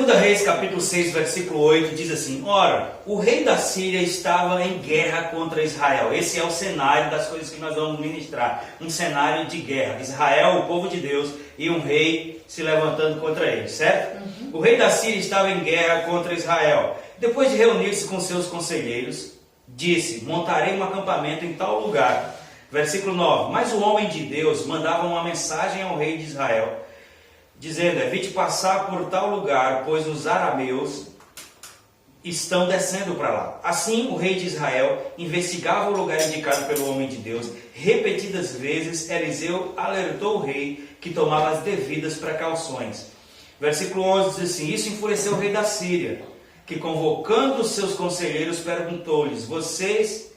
2 Reis, capítulo 6, versículo 8, diz assim: ora, o rei da Síria estava em guerra contra Israel. Esse é o cenário das coisas que nós vamos ministrar. Um cenário de guerra. Israel, o povo de Deus, e um rei se levantando contra ele, certo? O rei da Síria estava em guerra contra Israel. Depois de reunir-se com seus conselheiros, disse: montarei um acampamento em tal lugar. Versículo 9. Mas o homem de Deus mandava uma mensagem ao rei de Israel, dizendo: evite passar por tal lugar, pois os arameus estão descendo para lá. Assim, o rei de Israel investigava o lugar indicado pelo homem de Deus. Repetidas vezes, Eliseu alertou o rei, que tomava as devidas precauções. Versículo 11 diz assim: isso enfureceu o rei da Síria, que, convocando os seus conselheiros, perguntou-lhes: vocês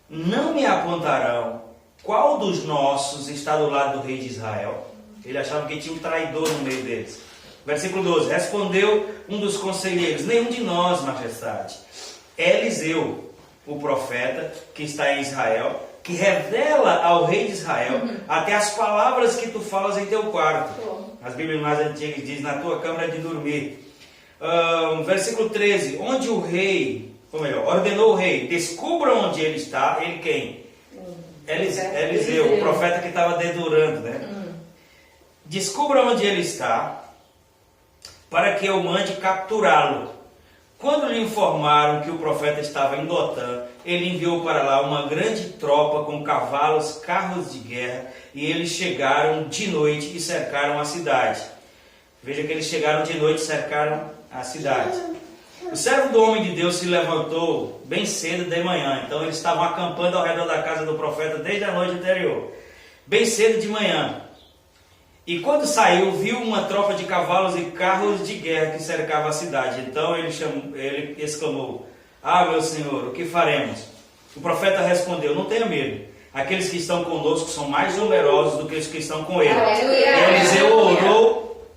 não me apontarão qual dos nossos está do lado do rei de Israel? Ele achava que tinha um traidor no meio deles. Versículo 12. Respondeu um dos conselheiros: nenhum de nós, majestade. É Eliseu, o profeta, que está em Israel, que revela ao rei de Israel até as palavras que tu falas em teu quarto. As Bíblias mais antigas dizem: na tua câmara de dormir. Versículo 13. Onde o rei, ou melhor, ordenou o rei: descubra onde ele está. Ele quem? Eliseu, o profeta que estava dedurando, né? Descubra onde ele está, para que eu mande capturá-lo. Quando lhe informaram que o profeta estava em Dotã, ele enviou para lá uma grande tropa com cavalos, carros de guerra, e eles chegaram de noite e cercaram a cidade. Veja que eles chegaram de noite e cercaram a cidade. O servo do homem de Deus se levantou bem cedo de manhã. Então eles estavam acampando ao redor da casa do profeta desde a noite anterior. Bem cedo de manhã. E quando saiu, viu uma tropa de cavalos e carros de guerra que cercava a cidade. Então ele exclamou: ah, meu senhor, o que faremos? O profeta respondeu: não tenha medo. Aqueles que estão conosco são mais numerosos do que os que estão com ele. E Eliseu orou,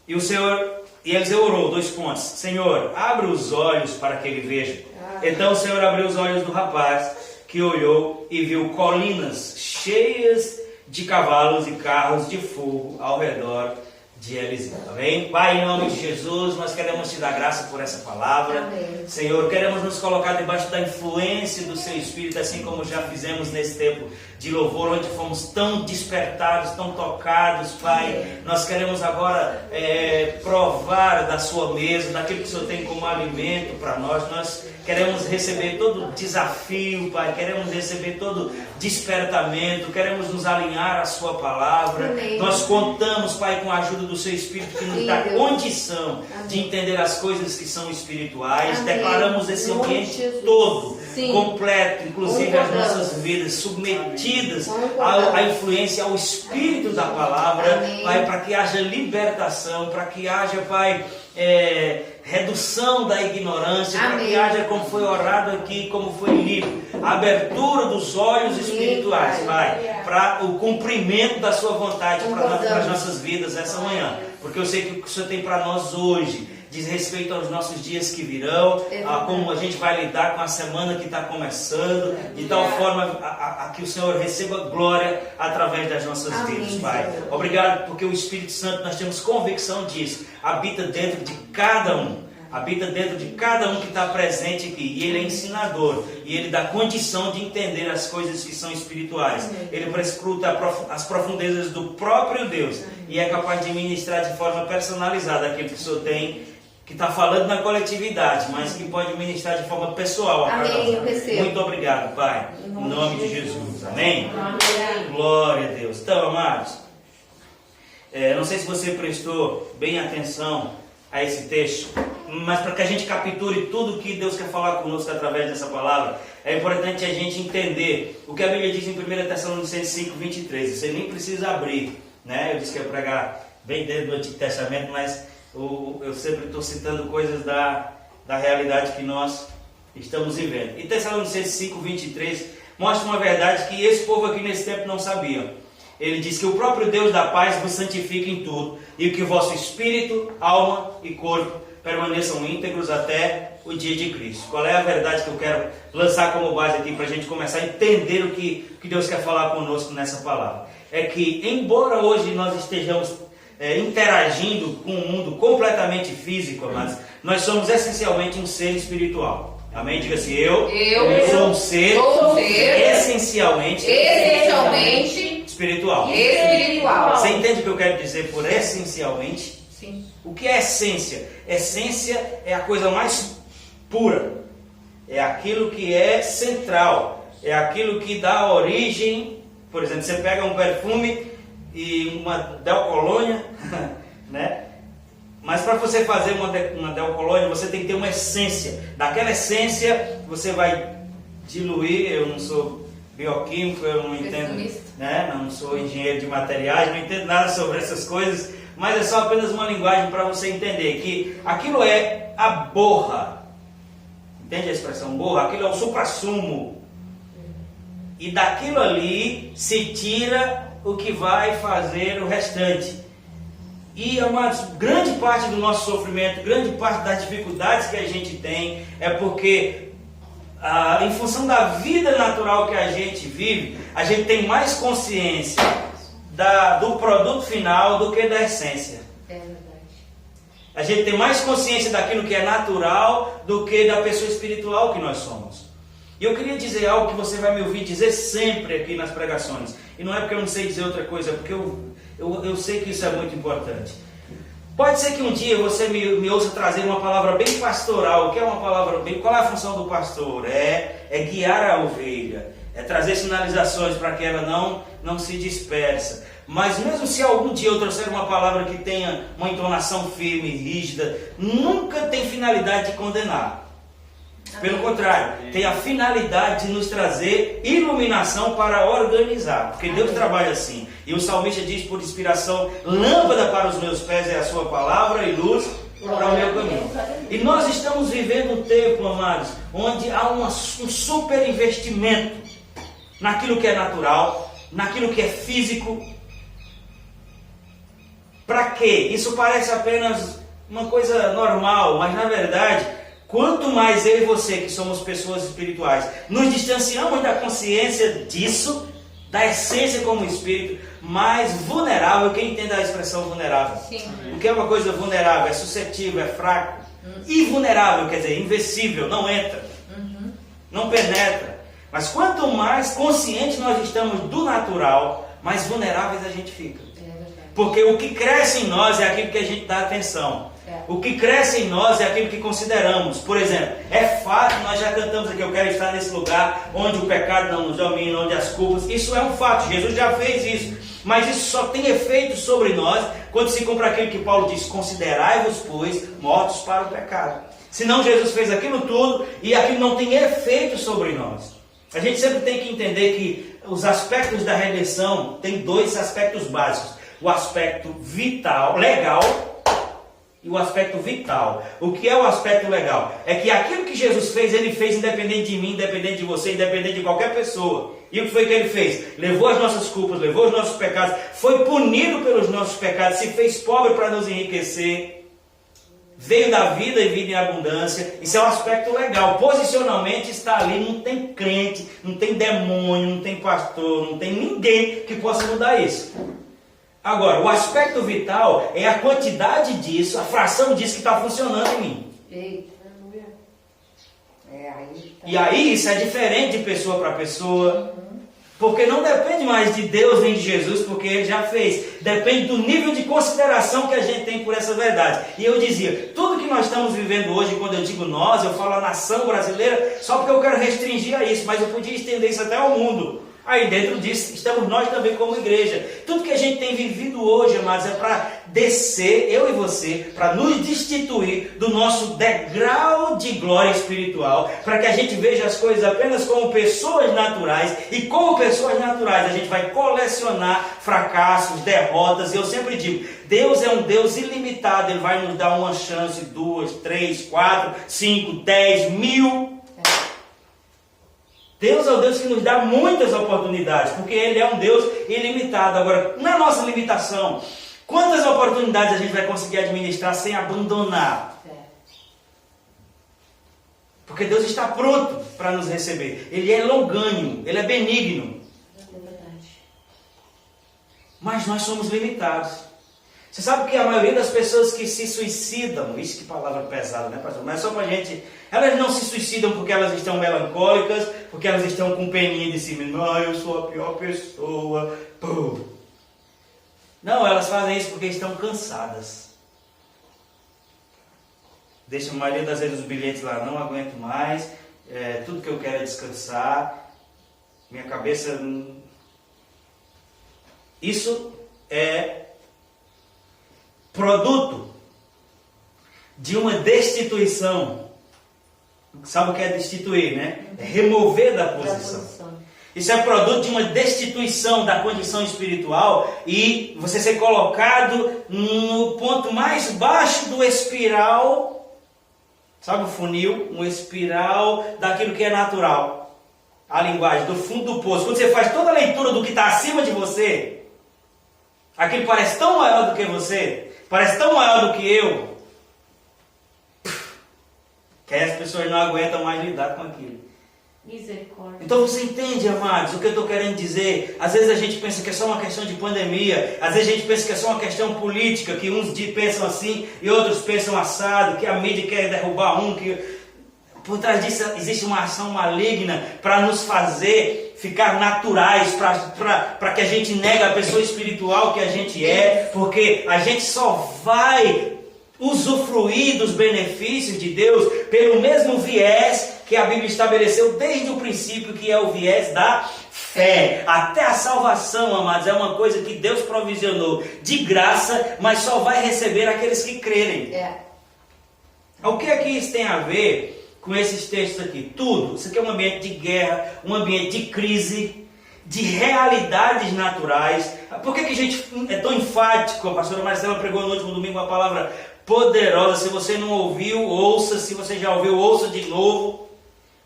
e Eliseu orou, 2 pontos: Senhor, abre os olhos para que ele veja. Então o Senhor abriu os olhos do rapaz, que olhou e viu colinas cheias de cavalos e carros de fogo ao redor de Eliseu. Amém? Pai, em nome de Jesus, nós queremos te dar graça por essa palavra. Amém. Senhor, queremos nos colocar debaixo da influência do Seu Espírito, assim como já fizemos nesse tempo de louvor, onde fomos tão despertados, tão tocados, Pai. Amém. Nós queremos agora provar da Sua mesa, daquilo que o Senhor tem como alimento para nós. Nós queremos receber todo desafio, Pai. Queremos receber todo despertamento. Queremos nos alinhar à Sua palavra. Amém. Nós contamos, Pai, com a ajuda do Seu Espírito, que nos dá condição de entender as coisas que são espirituais. Amém. Declaramos esse ambiente todo, Sim, completo, inclusive as nossas vidas submetidas à influência, ao Espírito da palavra. Amém. Pai, para que haja libertação, para que haja, Pai, redução da ignorância, para que haja, como foi orado aqui, como foi lido, abertura dos olhos espirituais, Pai, para o cumprimento da Sua vontade para as nossas vidas essa manhã, porque eu sei que o que o Senhor tem para nós hoje diz respeito aos nossos dias que virão, a como a gente vai lidar com a semana que está começando, de tal forma a que o Senhor receba glória através das nossas vidas, Pai. Obrigado, porque o Espírito Santo, nós temos convicção disso, habita dentro de cada um. Habita dentro de cada um que está presente aqui. E Ele é ensinador. E Ele dá condição de entender as coisas que são espirituais. Ele prescruta as profundezas do próprio Deus. E é capaz de ministrar de forma personalizada aquilo que o Senhor tem, que está falando na coletividade, mas que pode ministrar de forma pessoal. Amém, eu recebo. Muito obrigado, Pai. Em nome de Jesus. Amém? Amém. Glória a Deus. Então, amados, não sei se você prestou bem atenção a esse texto, mas para que a gente capture tudo que Deus quer falar conosco através dessa palavra, é importante a gente entender o que a Bíblia diz em 1 Tessalonicenses 5, 23. Você nem precisa abrir, né? Eu disse que ia pregar bem dentro do Antigo Testamento, mas eu sempre estou citando coisas da realidade que nós estamos vivendo. E Tessalonicenses 5, 23 mostra uma verdade que esse povo aqui nesse tempo não sabia. Ele diz que o próprio Deus da paz vos santifique em tudo, e que o vosso espírito, alma e corpo permaneçam íntegros até o dia de Cristo. Qual é a verdade que eu quero lançar como base aqui para a gente começar a entender o que Deus quer falar conosco nessa palavra? É que, embora hoje nós estejamos interagindo com um mundo completamente físico, mas nós somos essencialmente um ser espiritual. Amém? Diga assim, eu sou um ser essencialmente espiritual. Você entende o que eu quero dizer por essencialmente? Sim. O que é essência? Essência é a coisa mais pura. É aquilo que é central. É aquilo que dá origem. Por exemplo, você pega um perfume e uma Delcolônia, né? Mas para você fazer uma Delcolônia, você tem que ter uma essência. Daquela essência, você vai diluir. Eu não sou bioquímico, eu não entendo, né? Não sou engenheiro de materiais, não entendo nada sobre essas coisas. Mas é só apenas uma linguagem para você entender que aquilo é a borra. Entende a expressão borra? Aquilo é o suprassumo. E daquilo ali se tira o que vai fazer o restante. E, amados, grande parte do nosso sofrimento, grande parte das dificuldades que a gente tem é porque, em função da vida natural que a gente vive, a gente tem mais consciência do produto final do que da essência. É verdade. A gente tem mais consciência daquilo que é natural do que da pessoa espiritual que nós somos. E eu queria dizer algo que você vai me ouvir dizer sempre aqui nas pregações. E não é porque eu não sei dizer outra coisa, é porque eu sei que isso é muito importante. Pode ser que um dia você me ouça trazer uma palavra bem pastoral. O que é uma palavra bem... Qual é a função do pastor? É guiar a ovelha. É trazer sinalizações para que ela não se dispersa. Mas mesmo se algum dia eu trouxer uma palavra que tenha uma entonação firme e rígida, nunca tem finalidade de condenar. Pelo contrário, tem a finalidade de nos trazer iluminação para organizar. Porque Deus trabalha assim. E o salmista diz por inspiração, lâmpada para os meus pés é a sua palavra e luz para o meu caminho. E nós estamos vivendo um tempo, amados, onde há um super investimento naquilo que é natural, naquilo que é físico. Para quê? Isso parece apenas uma coisa normal, mas na verdade, quanto mais eu e você, que somos pessoas espirituais, nos distanciamos da consciência disso, da essência como espírito, mais vulnerável, quem entende a expressão vulnerável? Sim. O que é uma coisa vulnerável? É suscetível, é fraco. Invulnerável, quer dizer, invencível, não entra, não penetra. Mas quanto mais conscientes nós estamos do natural, mais vulneráveis a gente fica. Porque o que cresce em nós é aquilo que a gente dá atenção. O que cresce em nós é aquilo que consideramos. Por exemplo, é fato, nós já cantamos aqui, eu quero estar nesse lugar onde o pecado não nos domina, onde as culpas. Isso é um fato, Jesus já fez isso. Mas isso só tem efeito sobre nós quando se cumpre aquilo que Paulo diz, considerai-vos, pois, mortos para o pecado. Senão Jesus fez aquilo tudo e aquilo não tem efeito sobre nós. A gente sempre tem que entender que os aspectos da redenção têm dois aspectos básicos. O aspecto vital, legal, e o aspecto vital. O que é o aspecto legal? É que aquilo que Jesus fez, Ele fez independente de mim, independente de você, independente de qualquer pessoa. E o que foi que Ele fez? Levou as nossas culpas, levou os nossos pecados, foi punido pelos nossos pecados, se fez pobre para nos enriquecer, veio da vida e vida em abundância. Isso é um aspecto legal. Posicionalmente está ali, não tem crente, não tem demônio, não tem pastor, não tem ninguém que possa mudar isso. Agora, o aspecto vital é a quantidade disso, a fração disso que está funcionando em mim. Eita. E aí isso é diferente de pessoa para pessoa, porque não depende mais de Deus nem de Jesus, porque Ele já fez. Depende do nível de consideração que a gente tem por essa verdade. E eu dizia, tudo que nós estamos vivendo hoje, quando eu digo nós, eu falo a nação brasileira, só porque eu quero restringir a isso, mas eu podia estender isso até ao mundo. Aí dentro disso estamos nós também como igreja. Tudo que a gente tem vivido hoje, amados, é para descer, eu e você, para nos destituir do nosso degrau de glória espiritual, para que a gente veja as coisas apenas como pessoas naturais, e como pessoas naturais a gente vai colecionar fracassos, derrotas. E eu sempre digo, Deus é um Deus ilimitado, Ele vai nos dar uma chance, 2, 3, 4, 5, 10, 1000. Deus é o Deus que nos dá muitas oportunidades, porque Ele é um Deus ilimitado. Agora, na nossa limitação, quantas oportunidades a gente vai conseguir administrar sem abandonar? Porque Deus está pronto para nos receber. Ele é longânimo, Ele é benigno. É verdade. Mas nós somos limitados. Você sabe que a maioria das pessoas que se suicidam, isso que palavra pesada, né, pastor? Mas só pra gente, elas não se suicidam porque elas estão melancólicas, porque elas estão com peninha de si mesmo. Ah, eu sou a pior pessoa. Pum. Não, elas fazem isso porque estão cansadas. Deixam a maioria das vezes os bilhetes lá, não aguento mais, tudo que eu quero é descansar, minha cabeça... Isso é produto de uma destituição. Sabe o que é destituir, né? É remover da posição. Isso é produto de uma destituição da condição espiritual e você ser colocado no ponto mais baixo do espiral, sabe o funil? Um espiral daquilo que é natural. A linguagem, do fundo do poço. Quando você faz toda a leitura do que está acima de você, aquilo parece tão maior do que você, parece tão maior do que eu, que as pessoas não aguentam mais lidar com aquilo. Misericórdia. Então você entende, amados, o que eu estou querendo dizer? Às vezes a gente pensa que é só uma questão de pandemia, às vezes a gente pensa que é só uma questão política, que uns pensam assim e outros pensam assado, que a mídia quer derrubar um, que por trás disso existe uma ação maligna para nos fazer ficar naturais, para que a gente negue a pessoa espiritual que a gente é, porque a gente só vai usufruir dos benefícios de Deus pelo mesmo viés que a Bíblia estabeleceu desde o princípio, que é o viés da fé. Até a salvação, amados, é uma coisa que Deus provisionou de graça, mas só vai receber aqueles que crerem. O que é que isso tem a ver com esses textos aqui? Tudo. Isso aqui é um ambiente de guerra, um ambiente de crise, de realidades naturais. Por que a gente é tão enfático? A pastora Marcela pregou no último domingo uma palavra poderosa. Se você não ouviu, ouça. Se você já ouviu, ouça de novo.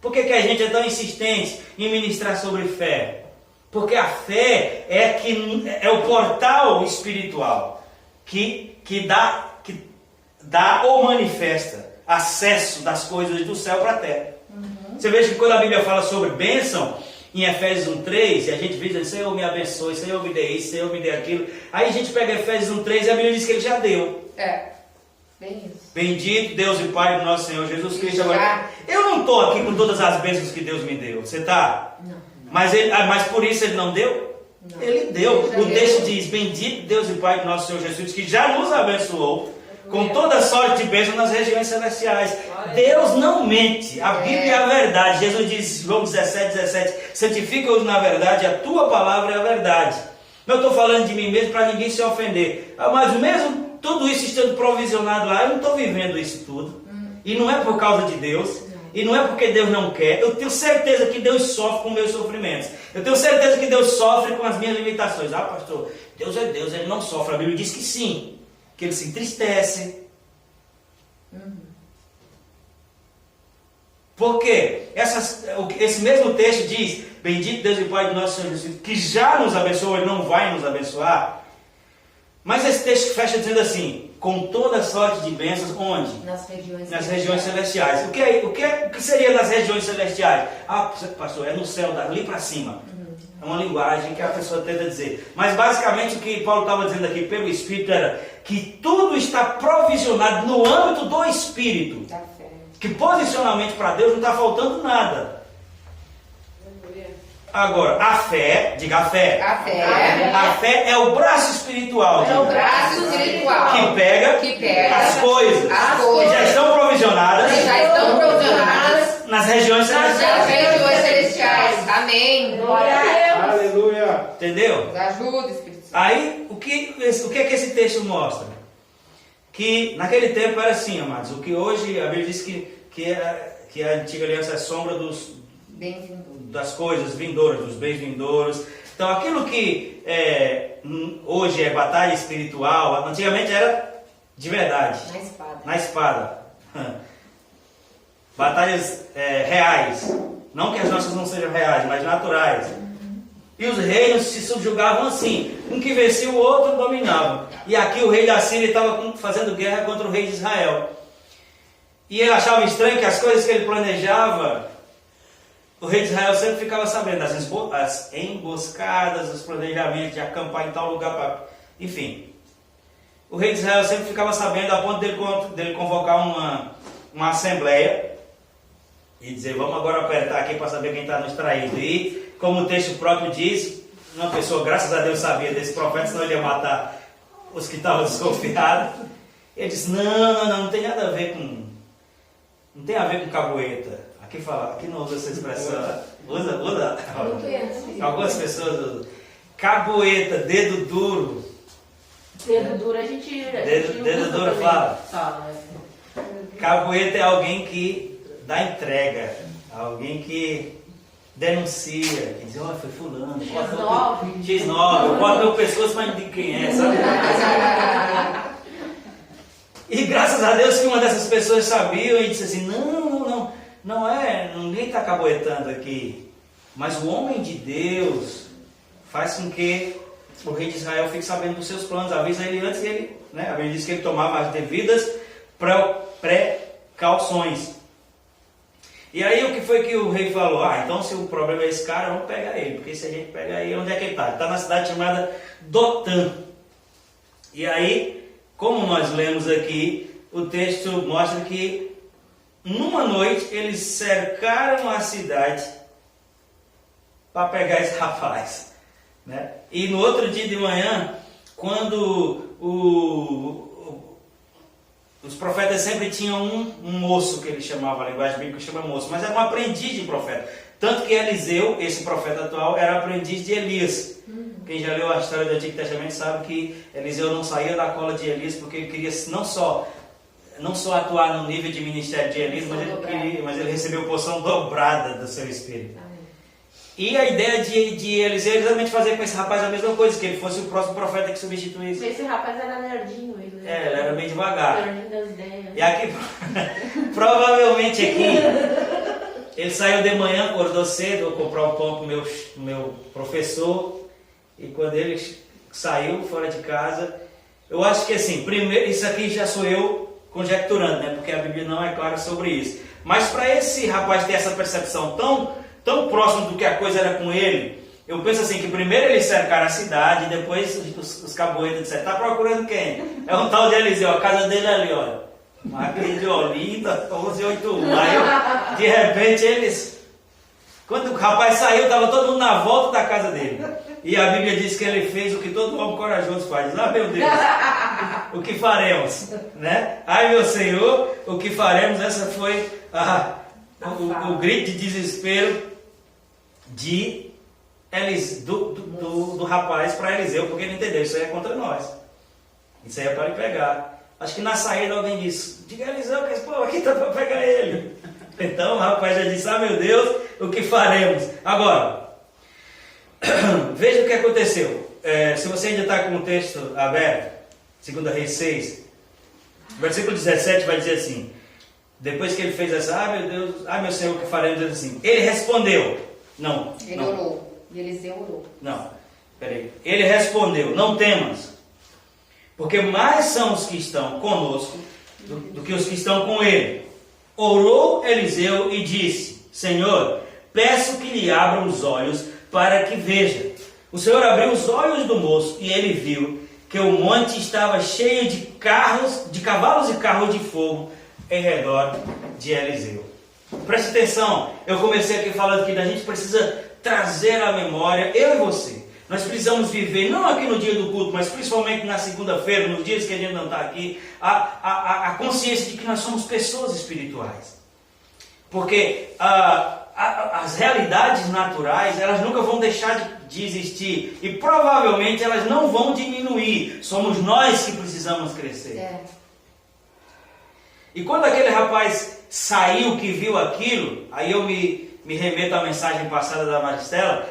Por que a gente é tão insistente em ministrar sobre fé? Porque a fé é o portal espiritual que dá ou manifesta acesso das coisas do céu para a terra. Você veja que quando a Bíblia fala sobre bênção, em Efésios 1:3, e a gente diz, Senhor me abençoe, Senhor me dê isso, Senhor me dê aquilo. Aí a gente pega Efésios 1:3 e a Bíblia diz que Ele já deu. Bem isso. Bendito Deus e Pai do nosso Senhor Jesus Cristo. Agora, eu não estou aqui com todas as bênçãos que Deus me deu. Você está? Não. Mas por isso Ele não deu? Não. Ele deu. Ele já O texto deu. diz, bendito Deus e Pai do nosso Senhor Jesus, que já nos abençoou com toda sorte de bênção nas regiões celestiais. Deus não mente. A Bíblia é a verdade. Jesus diz, João 17:17, santifica-os na verdade, a tua palavra é a verdade. Não estou falando de mim mesmo para ninguém se ofender. Mas mesmo tudo isso estando provisionado lá, eu não estou vivendo isso tudo. E não é por causa de Deus. E não é porque Deus não quer. Eu tenho certeza que Deus sofre com meus sofrimentos. Eu tenho certeza que Deus sofre com as minhas limitações. Ah, pastor, Deus é Deus, Ele não sofre. A Bíblia diz que sim. Que Ele se entristece. Por quê? Esse mesmo texto diz, bendito Deus e Pai do nosso Senhor Jesus, que já nos abençoou, Ele não vai nos abençoar. Mas esse texto fecha dizendo assim, com toda sorte de bênçãos, onde? Nas regiões celestiais. O que seria nas regiões celestiais? Ah, pastor, é no céu, dali para cima. É uma linguagem que a pessoa tenta dizer. Mas basicamente o que Paulo estava dizendo aqui pelo Espírito era que tudo está provisionado no âmbito do Espírito. Da fé. Que posicionalmente para Deus não está faltando nada. Agora, a fé, diga a fé. A fé é o braço espiritual. É o braço espiritual. Que pega as coisas que já estão provisionadas nas regiões celestiais. Amém. Glória a Deus. Aleluia. Entendeu? Nos ajuda, Espírito Santo. Aí, o que é que esse texto mostra? Que naquele tempo era assim, amados. O que hoje a Bíblia diz que a antiga aliança é sombra Bem-vindo. das coisas vindouras, dos bens vindouros. Então, aquilo que hoje é batalha espiritual, antigamente era de verdade. Na espada. Batalhas reais. Não que as nossas não sejam reais, mas naturais. E os reinos se subjugavam assim. Um que vencia o outro dominava. E aqui o rei da Síria estava fazendo guerra contra o rei de Israel. E ele achava estranho que as coisas que ele planejava, o rei de Israel sempre ficava sabendo. As emboscadas, os planejamentos de acampar em tal lugar. Enfim. o rei de Israel sempre ficava sabendo, a ponto dele convocar uma assembleia e dizer, vamos agora apertar aqui para saber quem está nos traindo. E, como o texto próprio diz, uma pessoa, graças a Deus, sabia desse profeta, senão ele ia matar os que estavam desconfiados. Ele disse, não tem nada a ver com... Não tem a ver com cagueta. Aqui não usa essa expressão. Usa? Algumas pessoas usam. Cagueta, dedo duro. Dedo duro a gente... Dedo duro fala. Cagueta é alguém que dá entrega. Alguém que denuncia. Que diz, olha, foi fulano. X9. Bota meu pescoço, mas não digo quem é, sabe? E graças a Deus que uma dessas pessoas sabia e disse assim, não é, ninguém está caboetando aqui. Mas o homem de Deus faz com que o rei de Israel fique sabendo dos seus planos. Avisa ele antes que ele, a Bíblia diz que ele tomava as devidas precauções. E aí o que foi que o rei falou? Então se o problema é esse cara, vamos pegar ele. Porque se a gente pegar ele, onde é que ele está? Ele está na cidade chamada Dotã. E aí, como nós lemos aqui, o texto mostra que numa noite eles cercaram a cidade para pegar esse rapaz. Né? E no outro dia de manhã, quando os profetas sempre tinham um moço, que eles chamavam, a linguagem bíblica chama moço, mas era um aprendiz de profeta. Tanto que Eliseu, esse profeta atual, era aprendiz de Elias. Quem já leu a história do Antigo Testamento sabe que Eliseu não saía da cola de Elias, porque ele queria não só atuar no nível de ministério de Elias, mas ele recebeu porção dobrada do seu espírito. Amém. E a ideia de Eliseu é exatamente fazer com esse rapaz a mesma coisa, que ele fosse o próximo profeta que substituísse. Esse rapaz era nerdinho, ele era bem devagar. Nerdinho das ideias. E aqui, provavelmente aqui, ele saiu de manhã, acordou cedo, vou comprar um pão com o meu professor, e quando ele saiu fora de casa, eu acho que assim, primeiro, isso aqui já sou eu conjecturando, né? Porque a Bíblia não é clara sobre isso. Mas para esse rapaz ter essa percepção tão próximo do que a coisa era com ele, eu penso assim, que primeiro eles cercaram a cidade, e depois os caboeiros disseram, está procurando quem? É um tal de Eliseu, a casa dele é ali, olha. Aquele de Olinda, 1181. Aí, de repente, quando o rapaz saiu, estava todo mundo na volta da casa dele. E a Bíblia diz que ele fez o que todo homem corajoso faz. Meu Deus, o que faremos? Né? Ai, meu Senhor, o que faremos? Essa foi o grito de desespero do rapaz para Eliseu, porque ele entendeu, isso aí é contra nós. Isso aí é para ele pegar. Acho que na saída alguém disse, diga a Eliseu que aqui está para pegar ele. Então o rapaz já disse, meu Deus, o que faremos? Agora, veja o que aconteceu. Se você ainda está com o texto aberto, 2 Reis 6, versículo 17 vai dizer assim, depois que ele fez essa, meu Deus, meu Senhor, o que faremos? Diz assim, ele respondeu, Ele orou, e Eliseu orou. Peraí. Ele respondeu, não temas, porque mais são os que estão conosco do que os que estão com ele. Orou Eliseu e disse, Senhor, peço que lhe abram os olhos para que veja. O Senhor abriu os olhos do moço e ele viu que o monte estava cheio de cavalos e carros de fogo em redor de Eliseu. Preste atenção, eu comecei aqui falando que a gente precisa trazer à memória, eu e você. Nós precisamos viver, não aqui no dia do culto, mas principalmente na segunda-feira, nos dias que a gente não está aqui, a consciência de que nós somos pessoas espirituais. Porque as realidades naturais, elas nunca vão deixar de existir. E provavelmente elas não vão diminuir. Somos nós que precisamos crescer. E quando aquele rapaz saiu, que viu aquilo, aí eu me remeto à mensagem passada da Maristela,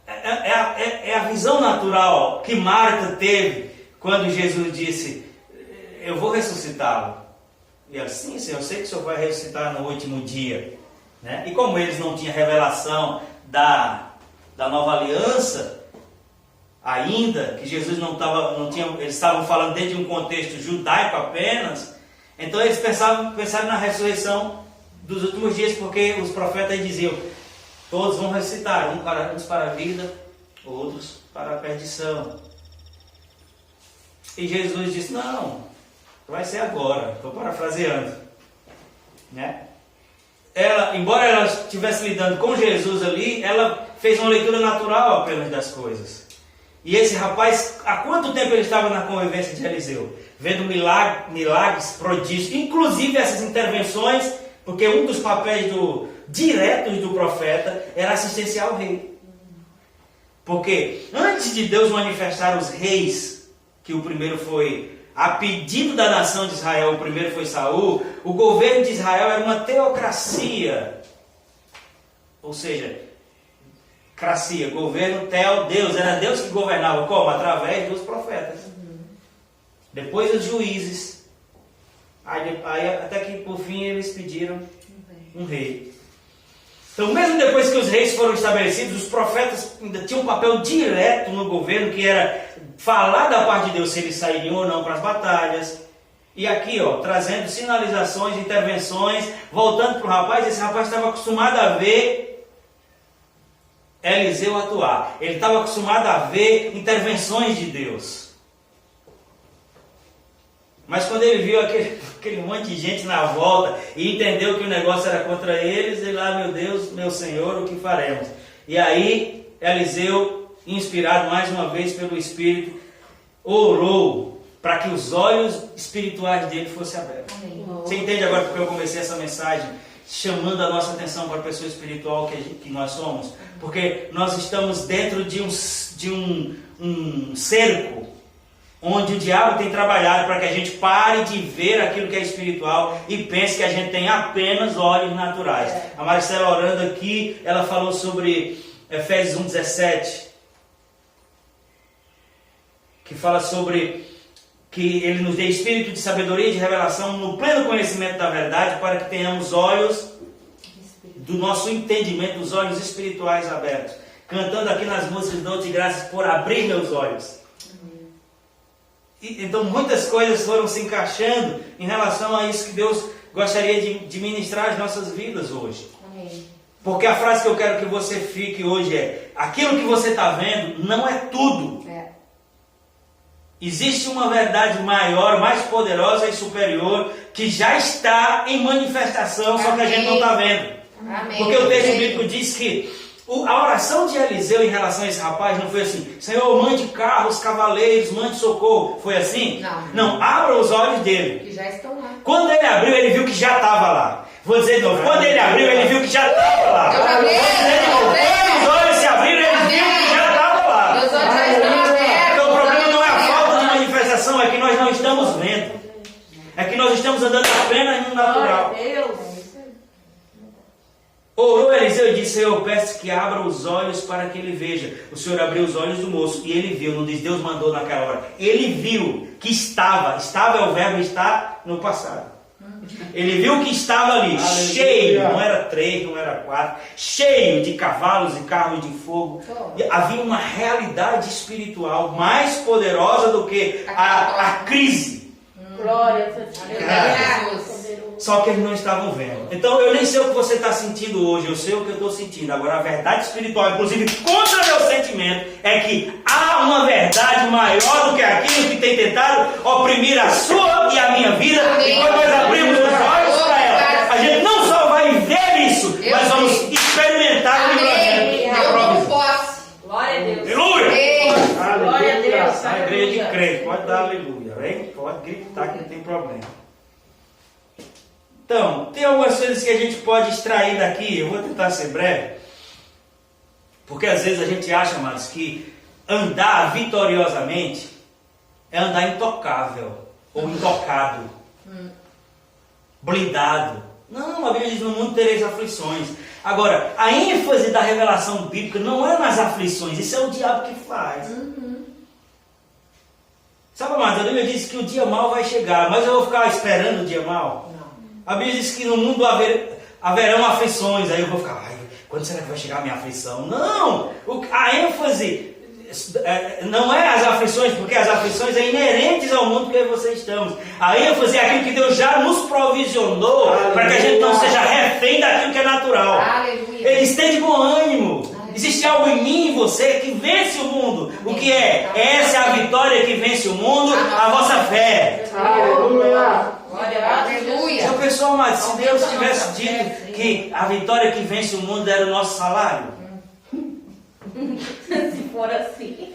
é a visão natural que Marta teve quando Jesus disse, eu vou ressuscitá-lo. E ela disse, sim, Senhor, eu sei que o Senhor vai ressuscitar no último dia. Né? E como eles não tinham revelação da nova aliança ainda, que Jesus não tinha, eles estavam falando dentro de um contexto judaico apenas, então eles pensaram na ressurreição dos últimos dias, porque os profetas diziam, todos vão ressuscitar, uns para a vida, outros para a perdição. E Jesus disse, não, vai ser agora. Estou parafraseando. Né? Embora ela estivesse lidando com Jesus ali, ela fez uma leitura natural apenas das coisas. E esse rapaz, há quanto tempo ele estava na convivência de Eliseu? Vendo milagres, prodígios, inclusive essas intervenções, porque um dos papéis diretos do profeta era assistenciar ao rei. Porque antes de Deus manifestar os reis, que o primeiro foi a pedido da nação de Israel, o primeiro foi Saul, o governo de Israel era uma teocracia. Ou seja, governo teo, Deus, era Deus que governava. Como? Através dos profetas. Depois os juízes. Aí até que por fim eles pediram um rei. Então mesmo depois que os reis foram estabelecidos, os profetas ainda tinham um papel direto no governo, que era falar da parte de Deus se eles sairiam ou não para as batalhas. E aqui, trazendo sinalizações, intervenções, voltando para o rapaz, esse rapaz estava acostumado a ver Eliseu atuar. Ele estava acostumado a ver intervenções de Deus. Mas quando ele viu aquele monte de gente na volta e entendeu que o negócio era contra eles, ele lá, meu Deus, meu Senhor, o que faremos? E aí, Eliseu, inspirado mais uma vez pelo Espírito, orou para que os olhos espirituais dele fossem abertos. Amém. Você entende agora porque eu comecei essa mensagem chamando a nossa atenção para a pessoa espiritual que nós somos? Porque nós estamos dentro de um cerco onde o diabo tem trabalhado para que a gente pare de ver aquilo que é espiritual e pense que a gente tem apenas olhos naturais. A Marcela orando aqui, ela falou sobre Efésios 1,17, que fala sobre que ele nos dê espírito de sabedoria e de revelação no pleno conhecimento da verdade, para que tenhamos olhos do nosso entendimento, os olhos espirituais abertos. Cantando aqui nas músicas, dou-te graças por abrir meus olhos. Então muitas coisas foram se encaixando em relação a isso que Deus gostaria de ministrar às nossas vidas hoje. Amém. Porque a frase que eu quero que você fique hoje é: aquilo que você está vendo não é tudo. Existe uma verdade maior, mais poderosa e superior, que já está em manifestação, só que a gente não está vendo. Amém. Porque o texto bíblico diz que a oração de Eliseu em relação a esse rapaz não foi assim: Senhor, mande carros, cavaleiros, mande socorro. Foi assim? Não, abra os olhos dele. Que já estão lá. Quando ele abriu, ele viu que já estava lá. Vou dizer de novo: quando ele abriu, ele viu que já estava lá. Eu já vi. Quando os olhos se abriram, ele viu que já estava lá. Meus olhos já estão abertos. Então o problema não é a falta de manifestação, é que nós não estamos vendo. É que nós estamos andando apenas no natural. Orou Eliseu e disse: Senhor, peço que abra os olhos para que ele veja. O Senhor abriu os olhos do moço e ele viu. Não diz Deus mandou naquela hora. Ele viu que estava é o verbo estar no passado. Ele viu que estava ali, cheio, não era 3, não era 4, cheio de cavalos e carros de fogo. E havia uma realidade espiritual mais poderosa do que a crise. Glória a Deus. Só que eles não estavam vendo. Então eu nem sei o que você está sentindo hoje, eu sei o que eu estou sentindo. Agora a verdade espiritual, inclusive contra meu sentimento, é que há uma verdade maior do que aquilo que tem tentado oprimir a sua e a minha vida. E quando nós abrimos os olhos para ela, a gente não só vai ver isso, mas vamos experimentar o livramento na provisão. Glória a Deus. Aleluia! Glória a Deus. A igreja de crente, pode dar aleluia, hein? Pode gritar que não tem problema. Então, tem algumas coisas que a gente pode extrair daqui. Eu vou tentar ser breve, porque às vezes a gente acha, mas que andar vitoriosamente é andar intocável ou intocado, blindado. Não, a Bíblia diz: no mundo tereis aflições. Agora, a ênfase da revelação bíblica não é nas aflições, isso é o diabo que faz. Sabe, mas a Bíblia diz que o dia mau vai chegar, mas eu vou ficar esperando o dia mau? A Bíblia diz que no mundo haverão aflições. Aí eu vou ficar: ai, quando será que vai chegar a minha aflição? Não! A ênfase não é as aflições, porque as aflições são inerentes ao mundo que eu e você estamos. A ênfase é aquilo que Deus já nos provisionou, para que a gente não seja refém daquilo que é natural. Aleluia. Ele esteja de bom ânimo. Existe algo em mim e em você que vence o mundo. O que é? Essa é a vitória vitória que vence o mundo, a vossa fé. Aleluia. Aleluia. Já pensou, amado, se Deus tivesse dito que a vitória que vence o mundo era o nosso salário? Se for assim.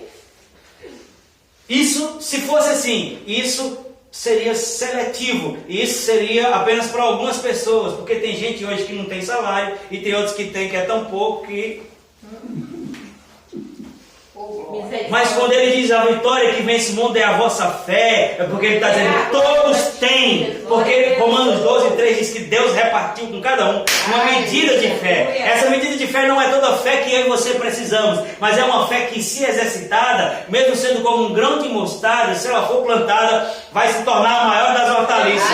Isso, se fosse assim, isso seria seletivo. E isso seria apenas para algumas pessoas. Porque tem gente hoje que não tem salário e tem outros que tem que é tão pouco que... Mas quando ele diz a vitória que vence o mundo é a vossa fé, é porque ele está dizendo todos têm. Porque Romanos 12:3 diz que Deus repartiu com cada um uma medida de fé. Essa medida de fé não é toda a fé que eu e você precisamos, mas é uma fé que, se exercitada, mesmo sendo como um grão de mostarda, se ela for plantada, vai se tornar a maior das hortaliças.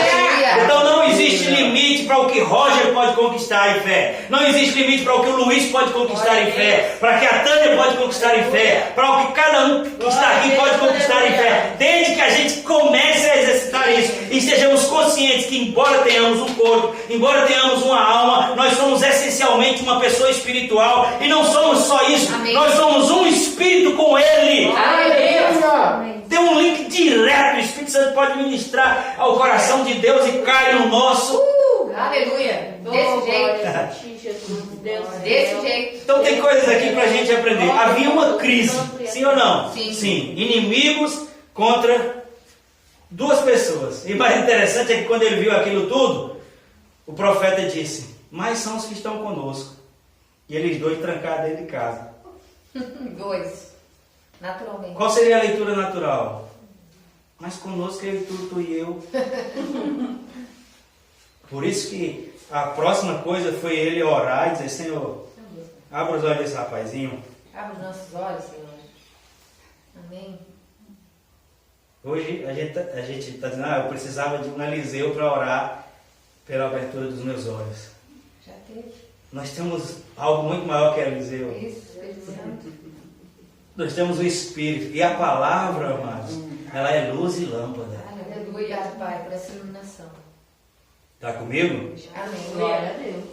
Então não existe limite para o que Roger pode conquistar em fé. Não existe limite para o que o Luiz pode conquistar em fé. Para o que a Tânia pode conquistar em fé. Para o que cada um que está aqui pode conquistar em fé. Desde que a gente comece a exercitar isso e estejamos conscientes que, embora tenhamos um corpo, embora tenhamos uma alma, nós somos essencialmente uma pessoa espiritual. E não somos só isso. Amém. Nós somos um espírito com Ele. Aleluia. Tem um link direto. O Espírito Santo pode ministrar ao coração de Deus e cai no nosso. Aleluia. Desse jeito. Jesus, Deus. Desse jeito. Então tem coisas aqui para a gente aprender. Havia uma crise, sim ou não? Sim. Inimigos contra duas pessoas. E mais interessante é que quando ele viu aquilo tudo, o profeta disse: mas são os que estão conosco. E eles dois trancados dentro de casa. Dois. Naturalmente. Qual seria a leitura natural? Mas conosco ele, tu e eu. Por isso que a próxima coisa foi ele orar e dizer: Senhor, abra os olhos desse rapazinho. Abre os nossos olhos, Senhor. Amém. Hoje a gente está dizendo: eu precisava de um Eliseu para orar pela abertura dos meus olhos. Já teve. Nós temos algo muito maior que Eliseu. Isso, Espírito Santo. Nós temos o Espírito. E a palavra, amados, ela é luz e lâmpada. Aleluia, Pai, por essa iluminação. Está comigo? Amém. Glória a Deus.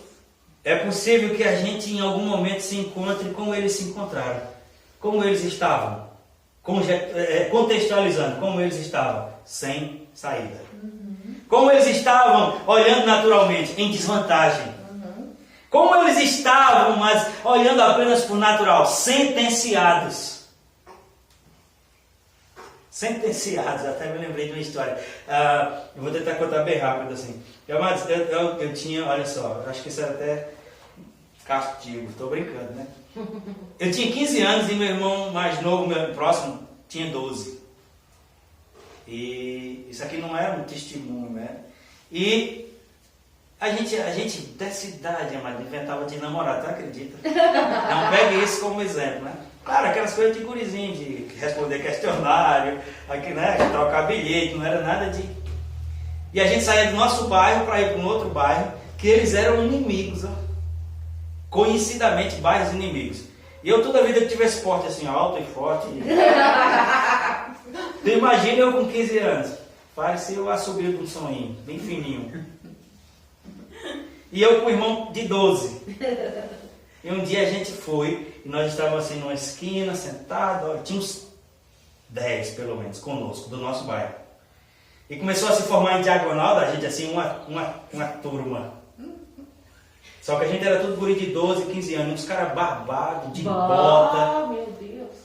É possível que a gente em algum momento se encontre como eles se encontraram. Como eles estavam. Contextualizando, como eles estavam. Sem saída. Como eles estavam olhando naturalmente, em desvantagem. Como eles estavam, mas olhando apenas por natural, sentenciados. Sentenciados, até me lembrei de uma história. Eu vou tentar contar bem rápido assim. Eu tinha, olha só, acho que isso era até castigo, estou brincando, né? Eu tinha 15 anos e meu irmão mais novo, meu próximo, tinha 12. E isso aqui não era um testemunho, né? E a gente dessa idade, amado, inventava de namorar, tu acredita? Não pegue isso como exemplo, né? Claro, aquelas coisas de gurizinho, de responder questionário, aqui, né? Trocar bilhete, não era nada de... E a gente saía do nosso bairro para ir para um outro bairro, que eles eram inimigos, ó. Conhecidamente bairros inimigos. E eu toda a vida tive esse porte assim, alto e forte. Tu imagina eu com 15 anos. Parecia o assobio de um soninho, bem fininho. E eu com o irmão de 12. E um dia a gente foi, e nós estávamos assim numa esquina, sentados, tinha uns 10 pelo menos, conosco, do nosso bairro. E começou a se formar em diagonal da gente, assim, uma turma. Só que a gente era tudo guri de 12, 15 anos, uns caras barbados, de bota, Meu Deus.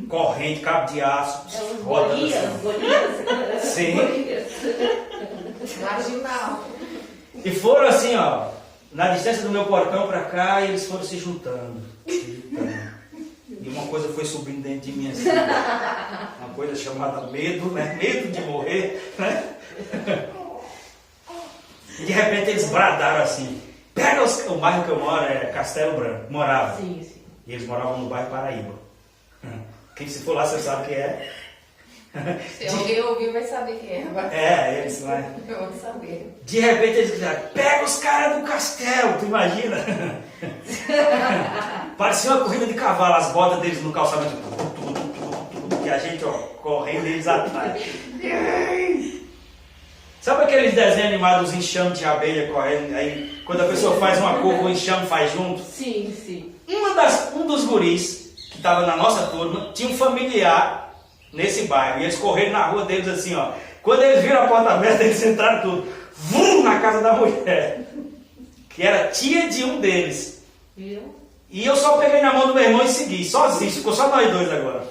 corrente, cabo de aço, É os rodas Golias. assim. Sim. Marginal. E foram assim, ó, na distância do meu portão para cá, e eles foram se juntando. E uma coisa foi subindo dentro de mim assim. Uma coisa chamada medo, né? Medo de morrer, né? E de repente eles bradaram assim. Pega o bairro que eu moro, é Castelo Branco, morava. Sim, sim. E eles moravam no bairro Paraíba. Quem se for lá, você sabe que é. Se alguém ouvir, vai saber quem é. É, eles lá. Eu vou saber. De repente eles gritaram: pega os caras do castelo, tu imagina? Parecia uma corrida de cavalo, as botas deles no calçamento. E a gente, ó, correndo eles atrás. Sabe aqueles desenhos animados, os enxames de abelha correndo? Aí, quando a pessoa faz uma curva, o enxame faz junto? Sim, sim. Um dos guris, que estava na nossa turma, tinha um familiar nesse bairro. E eles correram na rua deles assim, ó. Quando eles viram a porta aberta, eles entraram tudo. Vum, na casa da mulher. Que era tia de um deles. Viu? E eu só peguei na mão do meu irmão e segui, sozinho. Ficou só nós dois agora.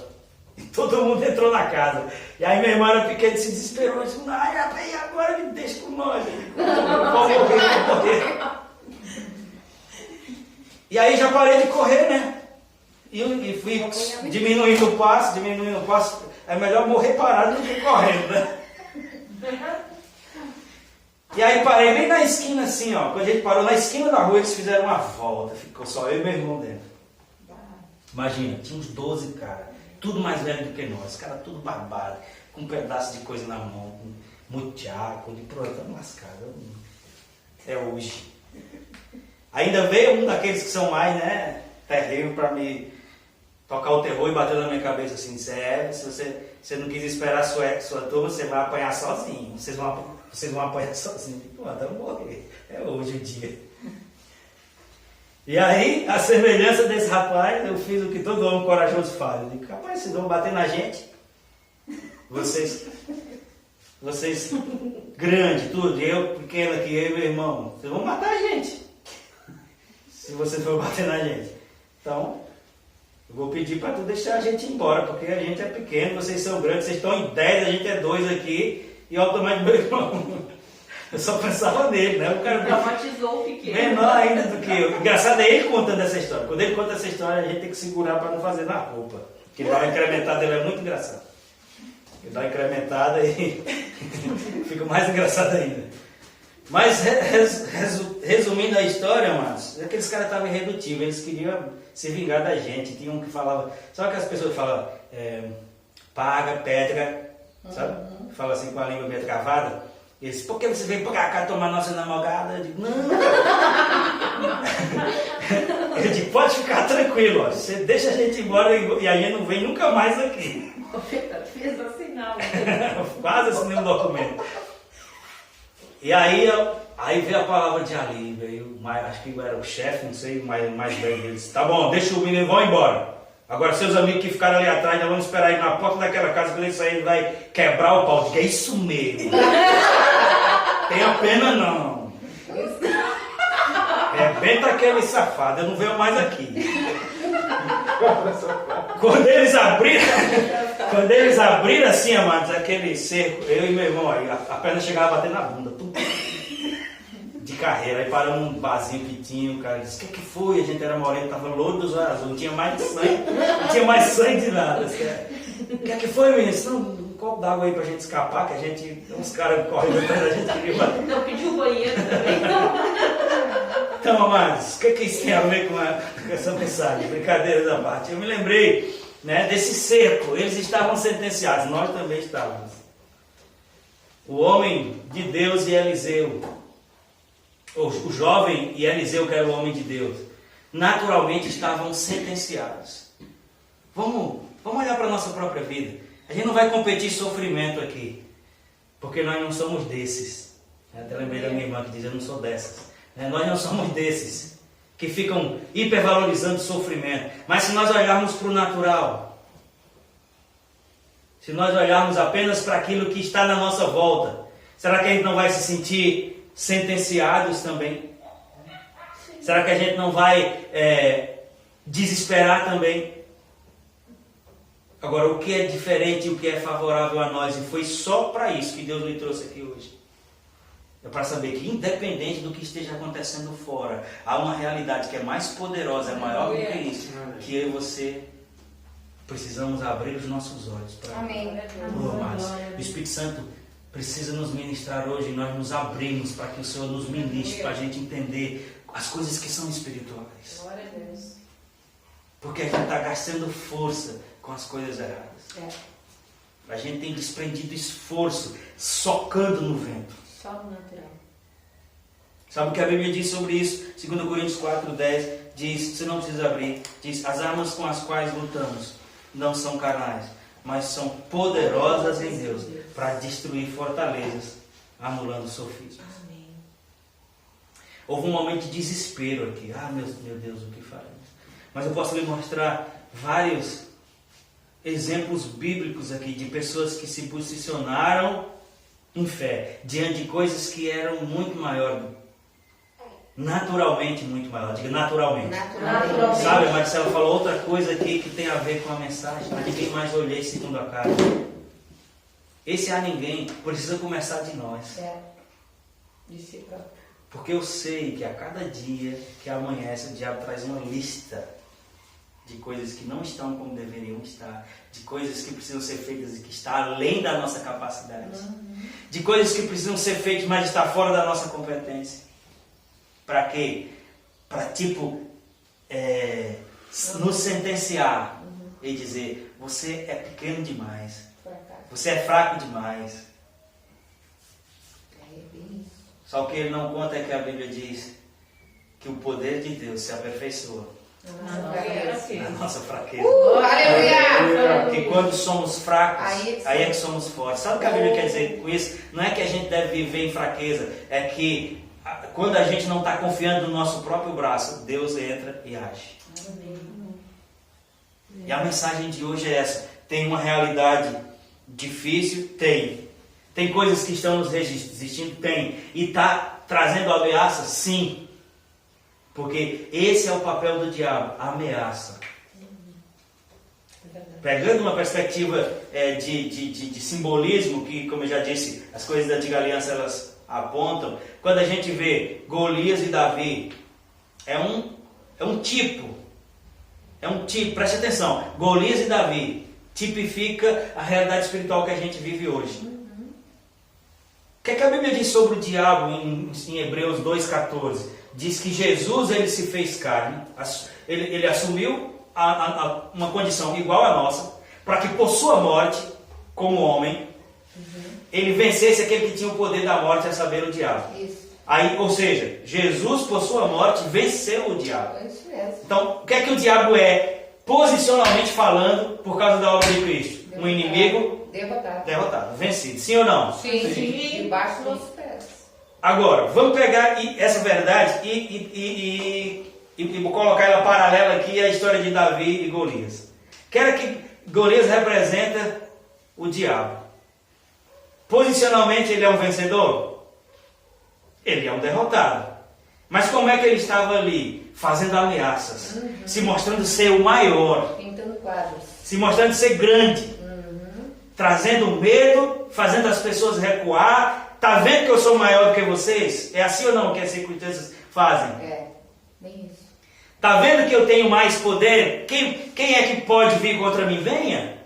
E todo mundo entrou na casa. E aí meu irmão era pequeno, se desesperou. Disse, ai, e agora me deixa com nós. Eu vou morrer. E aí já parei de correr, né? E fui diminuindo o passo. É melhor morrer parado do que correndo, né? E aí parei bem na esquina assim, ó. Quando a gente parou na esquina da rua, eles fizeram uma volta. Ficou só eu e meu irmão dentro. Imagina, tinha uns 12 caras. Tudo mais velho do que nós. Cara tudo barbado. Com um pedaço de coisa na mão. Com mutiaco. De pronto, estamos lascados. É hoje. Ainda veio um daqueles que são mais, né? Terrível para me tocar o terror e bater na minha cabeça assim. Se você não quis esperar a sua turma, você vai apanhar sozinho. Vocês vão apanhar sozinho. Pô, até eu morrer. É hoje o dia. E aí, a semelhança desse rapaz, eu fiz o que todo homem corajoso faz. Eu digo, rapaz, vocês vão bater na gente? Vocês grande, tudo, eu pequeno aqui, eu e meu irmão, vocês vão matar a gente. Se vocês for bater na gente. Então, eu vou pedir para tu deixar a gente ir embora, porque a gente é pequeno, vocês são grandes, vocês estão em 10, a gente é 2 aqui, e olha o tamanho do meu irmão. Eu só pensava nele, né? O cara traumatizou o pequeno. menor ainda do que eu. Engraçado é ele contando essa história. Quando ele conta essa história, a gente tem que segurar para não fazer na roupa. Porque dá uma incrementada, ele é muito engraçado. Ele dá uma incrementada e fica mais engraçado ainda. Mas resumindo a história, amados, aqueles caras estavam irredutíveis, eles queriam se vingar da gente. Tinha um que falava, sabe aquelas pessoas que falam paga, pedra, sabe? Fala assim com a língua meio travada. Eles, por que você veio pra cá tomar nossa namorada? Eu digo, não. Eu digo, pode ficar tranquilo, ó. Você deixa a gente ir embora e a gente não vem nunca mais aqui. Fez o sinal. Quase assinei um documento. E aí veio a palavra de alívio. Acho que era o chefe, não sei, o mais velho deles. Tá bom, deixa o menino, vão embora. Agora seus amigos que ficaram ali atrás, nós vamos esperar aí na porta daquela casa, quando ele sair, ele vai quebrar o pau. Diga, é isso mesmo. Tenha pena não. Rebenta aquele safado, eu não venho mais aqui. Quando eles abriram assim, amados, aquele cerco, eu e meu irmão aí, a perna chegava a bater na bunda, tudo de carreira. Aí paramos num barzinho que tinha, o cara disse, o que foi? A gente era moreno, tava louro dos olhos azuis, não tinha mais sangue, não tinha mais sangue de nada. O que foi, menino? Disse, não, um copo d'água aí pra gente escapar, que a gente, uns caras correndo atrás da gente queria bater. Não, pediu banheiro também. Então, amados, o que isso tem a ver com essa mensagem? Brincadeiras à parte. Eu me lembrei, né, desse cerco. Eles estavam sentenciados, nós também estávamos. O homem de Deus e Eliseu, o jovem e Eliseu, que era o homem de Deus, naturalmente estavam sentenciados. Vamos olhar para a nossa própria vida. A gente não vai competir sofrimento aqui, porque nós não somos desses. Eu até lembrei da minha irmã que diz, eu não sou dessas. Nós não somos desses que ficam hipervalorizando o sofrimento. Mas se nós olharmos para o natural, se nós olharmos apenas para aquilo que está na nossa volta, será que a gente não vai se sentir sentenciados também? Será que a gente não vai desesperar também? Agora, o que é diferente e o que é favorável a nós, e foi só para isso que Deus me trouxe aqui hoje. É para saber que, independente do que esteja acontecendo fora, há uma realidade que é mais poderosa, é maior do que isso, que eu e você precisamos abrir os nossos olhos para. Amém. O Espírito Santo precisa nos ministrar hoje e nós nos abrimos para que o Senhor nos ministre, para a gente entender as coisas que são espirituais. Glória a Deus. Porque a gente está gastando força com as coisas erradas. A gente tem desprendido esforço, socando no vento. Só no natural. Sabe o que a Bíblia diz sobre isso? 2 Coríntios 4:10 diz, você não precisa abrir, diz, as armas com as quais lutamos não são carnais, mas são poderosas em Deus para destruir fortalezas, anulando sofismas. Amém. Houve um momento de desespero aqui. Meu Deus, o que faremos? Mas eu posso lhe mostrar vários exemplos bíblicos aqui de pessoas que se posicionaram em fé diante de coisas que eram muito maiores, naturalmente muito maior. Diga naturalmente. Naturalmente. Sabe, a Marcela falou outra coisa aqui que tem a ver com a mensagem. A ninguém mais olhei segundo a carne. Esse a ninguém precisa começar de nós. De si próprio. Porque eu sei que a cada dia que amanhece, o diabo traz uma lista de coisas que não estão como deveriam estar, de coisas que precisam ser feitas e que está além da nossa capacidade, de coisas que precisam ser feitas, mas está fora da nossa competência. Para quê? Para nos sentenciar e dizer: você é pequeno demais, você é fraco demais. Só o que ele não conta é que a Bíblia diz que o poder de Deus se aperfeiçoa na nossa fraqueza. Aleluia! Que quando somos fracos, aí é que somos fortes. Sabe o que a Bíblia quer dizer com isso? Não é que a gente deve viver em fraqueza, é que quando a gente não está confiando no nosso próprio braço, Deus entra e age. E a mensagem de hoje é essa. Tem uma realidade difícil? Tem. Tem coisas que estão nos resistindo? Tem. E está trazendo ameaça? Sim. Porque esse é o papel do diabo, a ameaça. Pegando uma perspectiva de simbolismo, que, como eu já disse, as coisas da antiga aliança elas apontam. Quando a gente vê Golias e Davi, é um tipo, preste atenção, Golias e Davi tipifica a realidade espiritual que a gente vive hoje. O que é que a Bíblia diz sobre o diabo em Hebreus 2,14? Diz que Jesus ele se fez carne, ele assumiu uma condição igual à nossa, para que por sua morte, como homem, ele vencesse aquele que tinha o poder da morte, a saber, o diabo. Isso. Aí, ou seja, Jesus por sua morte venceu o diabo. É isso mesmo. Então, o que é que o diabo é, posicionalmente falando, por causa da obra de Cristo? Um inimigo derrotado, vencido. Sim ou não? Sim. Debaixo dos nossos pés. Agora, vamos pegar essa verdade e colocar ela paralela aqui à história de Davi e Golias. Quero que Golias representa o diabo. Posicionalmente ele é um vencedor? Ele é um derrotado. Mas como é que ele estava ali? Fazendo ameaças. Se mostrando ser o maior. Pintando quadros. Se mostrando ser grande. Trazendo medo, fazendo as pessoas recuar. Tá vendo que eu sou maior do que vocês? É assim ou não que as circunstâncias fazem? Bem isso. Tá vendo que eu tenho mais poder? Quem é que pode vir contra mim? Venha.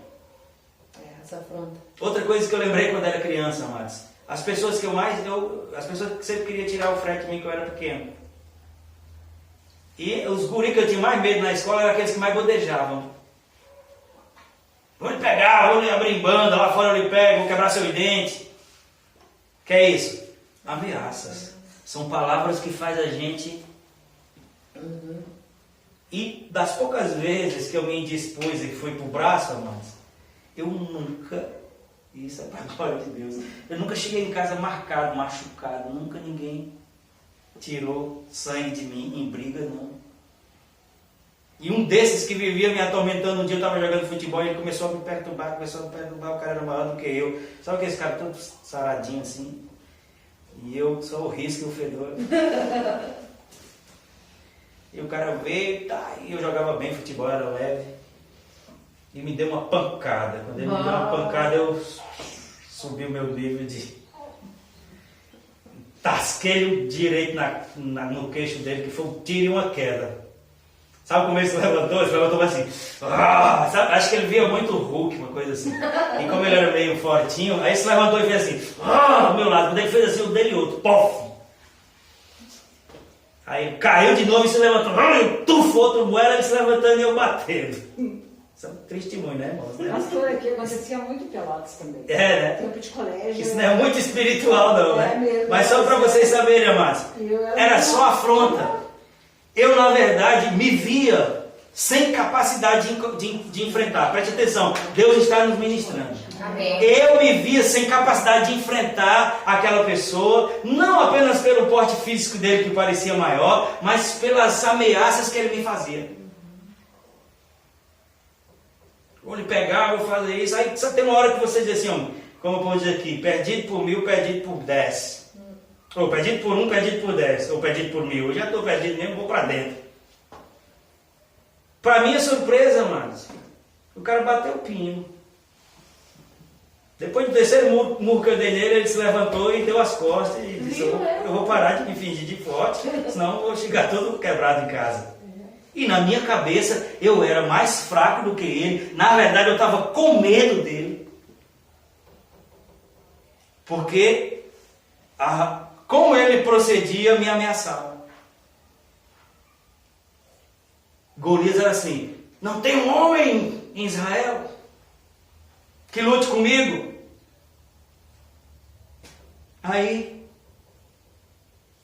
Essa afronta. Outra coisa que eu lembrei quando era criança, amados. As pessoas que as pessoas que sempre queriam tirar o frete de mim que eu era pequeno. E os guri que eu tinha mais medo na escola eram aqueles que mais bodejavam. Vou lhe pegar, vou lhe abrir em banda, lá fora eu lhe pego, vou quebrar seu dente. Que é isso? Ameaças. São palavras que faz a gente... E das poucas vezes que eu me indispus e fui pro braço, amados, eu nunca... Isso é para a glória de Deus. Eu nunca cheguei em casa marcado, machucado. Nunca ninguém tirou sangue de mim em briga, não. E um desses que vivia me atormentando, um dia eu estava jogando futebol e ele começou a me perturbar, o cara era maior do que eu. Sabe aqueles caras todos saradinhos assim? E eu só o risco e o fedor. E o cara veio, e eu jogava bem futebol, era leve. E me deu uma pancada. Quando ele me deu uma pancada, eu subi o meu nível de... Tasquei direito no queixo dele, que foi um tiro e uma queda. Sabe como ele se levantou? Ele se levantou assim. Sabe? Acho que ele via muito Hulk, uma coisa assim. E como ele era meio fortinho, aí se levantou e fez assim. Do meu lado. Quando ele fez assim, o dele outro. Pof! Aí caiu de novo e se levantou. Tufou outro moela, ele se levantando e eu batendo. Isso é um testemunho, né, irmãos? Pastor, aqui acontecia muito em Pelotas também. Né? Tempo de colégio. Isso não é muito espiritual, não, né? Mesmo, mas só para vocês saberem, amados. Era só afronta. Eu, na verdade, me via sem capacidade de enfrentar. Preste atenção, Deus está nos ministrando. Amém. Eu me via sem capacidade de enfrentar aquela pessoa, não apenas pelo porte físico dele que parecia maior, mas pelas ameaças que ele me fazia. Vou lhe pegar, vou fazer isso. Aí só tem uma hora que você diz assim, ó, como eu vou dizer aqui, perdido por 1000, perdido por 10. Ou perdido por 1, perdido por 10. Ou perdido por 1000. Eu já estou perdido mesmo, vou para dentro. Para minha surpresa, mas o cara bateu o pino. Depois do terceiro murro que eu dei nele, ele se levantou e deu as costas e disse, eu vou parar de me fingir de forte, senão eu vou chegar todo quebrado em casa. E na minha cabeça, eu era mais fraco do que ele. Na verdade, eu estava com medo dele. Porque como ele procedia, me ameaçava. Golias era assim, não tem um homem em Israel que lute comigo. Aí,